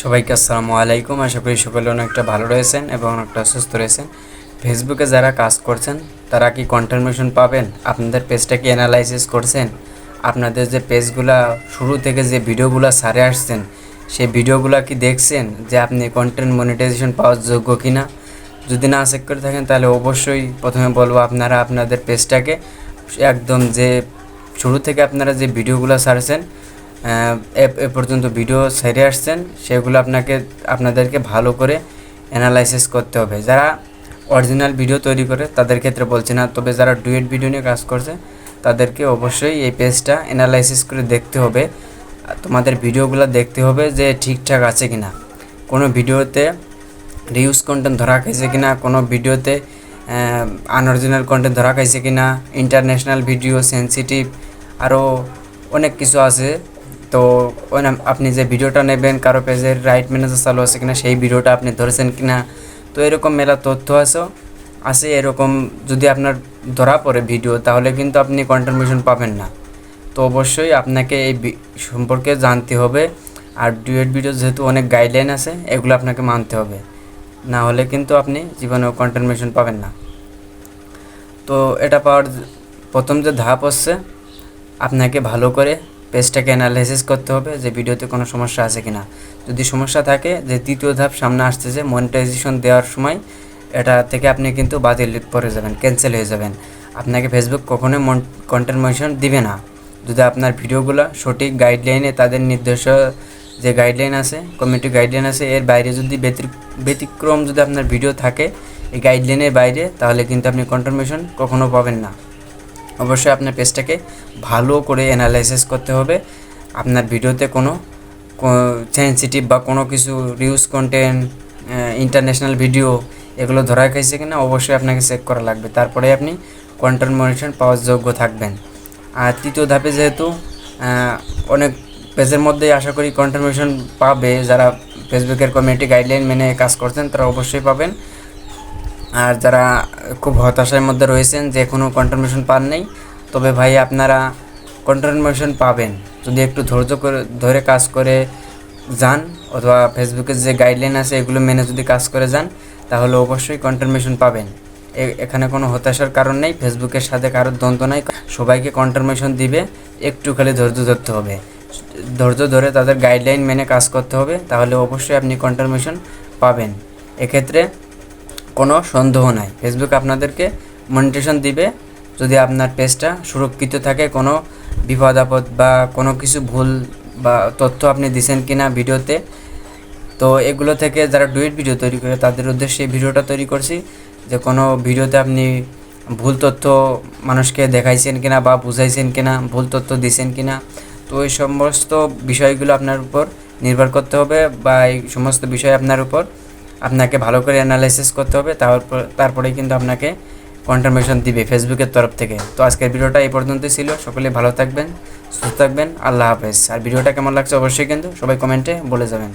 সবাইকে আসসালামু আলাইকুম। আশা করি সকলে অনেকটা ভালো রয়েছেন এবং অনেকটা সুস্থ রয়েছেন। ফেসবুকে যারা কাজ করছেন তারা কি কন্ফার্মেশন পাবেন? আপনাদের পেজটা কি অ্যানালাইসিস করছেন? আপনাদের যে পেজগুলা শুরু থেকে যে ভিডিওগুলো সারে আসছেন সেই ভিডিওগুলো কি দেখছেন যে আপনি কন্টেন্ট মনিটাইজেশন পাওয়ার যোগ্য কি না? যদি না চেক করে থাকেন তাহলে অবশ্যই প্রথমে বলবো আপনারা আপনাদের পেজটাকে একদম যে শুরু থেকে আপনারা যে ভিডিওগুলো ছাড়ছেন এ পর্যন্ত ভিডিও ছেড়ে আসছেন সেগুলো আপনাদেরকে ভালো করে অ্যানালাইসিস করতে হবে। যারা অরিজিনাল ভিডিও তৈরি করে তাদের ক্ষেত্রে বলছি না, তবে যারা ডুয়েট ভিডিও নিয়ে কাজ করছে তাদেরকে অবশ্যই এই পেজটা অ্যানালাইসিস করে দেখতে হবে। তোমাদের ভিডিওগুলো দেখতে হবে যে ঠিকঠাক আছে কি না, কোনো ভিডিওতে রিউজ কন্টেন্ট ধরা খাইছে কি না, কোনো ভিডিওতে আনঅরিজিনাল কন্টেন্ট ধরা খাইছে কি না, ইন্টারন্যাশনাল ভিডিও, সেন্সিটিভ, আরও অনেক কিছু আছে। তো আপনি যে ভিডিওটা নেবেন কারো পেজের রাইট ম্যানেজার চালু আছে কিনা, সেই ভিডিওটা আপনি ধরেছেন কিনা, তো এরকম মেলা তথ্য আছে। এরকম যদি আপনার ধরা পড়ে ভিডিও তাহলে কিন্তু আপনি কনফার্মেশন পাবেন না। তো অবশ্যই আপনাকে এই সম্পর্কে জানতে হবে। আর ডুয়েট ভিডিও যেহেতু অনেক গাইডলাইন আছে, এগুলো আপনাকে মানতে হবে, না হলে কিন্তু আপনি জীবনেও কনফার্মেশন পাবেন না। তো এটা পাওয়ার প্রথম যে ধাপ হচ্ছে আপনাকে ভালো করে পেজটাকে অ্যানালাইসিস করতে হবে যে ভিডিওতে কোনো সমস্যা আছে কি না। যদি সমস্যা থাকে, যে দ্বিতীয় ধাপ সামনে আসতেছে মনিটাইজেশন দেওয়ার সময়, এটা থেকে আপনি কিন্তু বাতিল পড়ে যাবেন, ক্যান্সেল হয়ে যাবেন। আপনাকে ফেসবুক কখনোই কন্টেন্ট মনিটাইজেশন দিবে না যদি আপনার ভিডিওগুলো সঠিক গাইডলাইনে, তাদের নির্দেশ যে গাইডলাইন আছে, কমিউনিটি গাইডলাইন আছে, এর বাইরে যদি ব্যতিক্রম যদি আপনার ভিডিও থাকে এই গাইডলাইনের বাইরে, তাহলে কিন্তু আপনি কনফার্মেশন কখনো পাবেন না। অবশ্যই আপনার পেজটাকে ভালো করে অ্যানালাইসিস করতে হবে। আপনার ভিডিওতে কোনো সেন্সিটিভ বা কোনো কিছু রিউজ কন্টেন্ট, ইন্টারন্যাশনাল ভিডিও এগুলো ধরা খাইছে কিনা অবশ্যই আপনাকে চেক করা লাগবে, তারপরে আপনি কন্টেন্ট মনিটাইজেশন পাওয়ার যোগ্য থাকবেন। আর তৃতীয় ধাপে যেহেতু অনেক পেজের মধ্যেই আশা করি কনফার্মেশন পাবে, যারা ফেসবুকের কমিউনিটি গাইডলাইন মেনে কাজ করছেন তারা অবশ্যই পাবেন। আর যারা খুব হতাশার মধ্যে রয়েছেন যে এখনও কনফার্মেশন পান নেই, তবে ভাই আপনারা কনফার্মেশন পাবেন যদি একটু ধরে কাজ করে যান, অথবা ফেসবুকের যে গাইডলাইন আছে এগুলো মেনে যদি কাজ করে যান, তাহলে অবশ্যই কনফার্মেশন পাবেন। এখানে কোনো হতাশার কারণ নেই, ফেসবুকের সাথে কারোর দ্বন্দ্ব নাই, সবাইকে কনফার্মেশন দিবে, একটু খালি ধৈর্য ধরতে হবে। ধৈর্য ধরে তাদের গাইডলাইন মেনে কাজ করতে হবে, তাহলে অবশ্যই আপনি কনফার্মেশন পাবেন। এক্ষেত্রে কোনো সন্দেহ নাই, ফেসবুক আপনাদেরকে মনিটাইজেশন দিবে যদি আপনার পেজটা সুরক্ষিত থাকে, কোনো বিপদ আপদ বা কোনো কিছু ভুল বা তথ্য আপনি দিছেন কিনা ভিডিওতে। তো এগুলো থেকে যারা ডুয়েট ভিডিও তৈরি করে তাদের উদ্দেশ্যে এই ভিডিওটা তৈরি করছি, যে কোনো ভিডিওতে আপনি ভুল তথ্য মানুষকে দেখাইছেন কিনা বা বুঝাইছেন কিনা, ভুল তথ্য দিছেন কিনা। তো এই সমস্ত বিষয়গুলো আপনার উপর নির্ভর করতে হবে, বা এই সমস্ত বিষয় আপনাকে ভালো করে অ্যানালাইসিস করতে হবে, তারপরেই কিন্তু আপনাকে কনফার্মেশন দিবে ফেসবুকের তরফ থেকে। তো আজকের ভিডিওটা এই পর্যন্তই ছিল। সকলে ভালো থাকবেন, সুস্থ থাকবেন, আল্লাহ হাফেজ। আর ভিডিওটা কেমন লাগছে অবশ্যই কিন্তু সবাই কমেন্টে বলে যাবেন।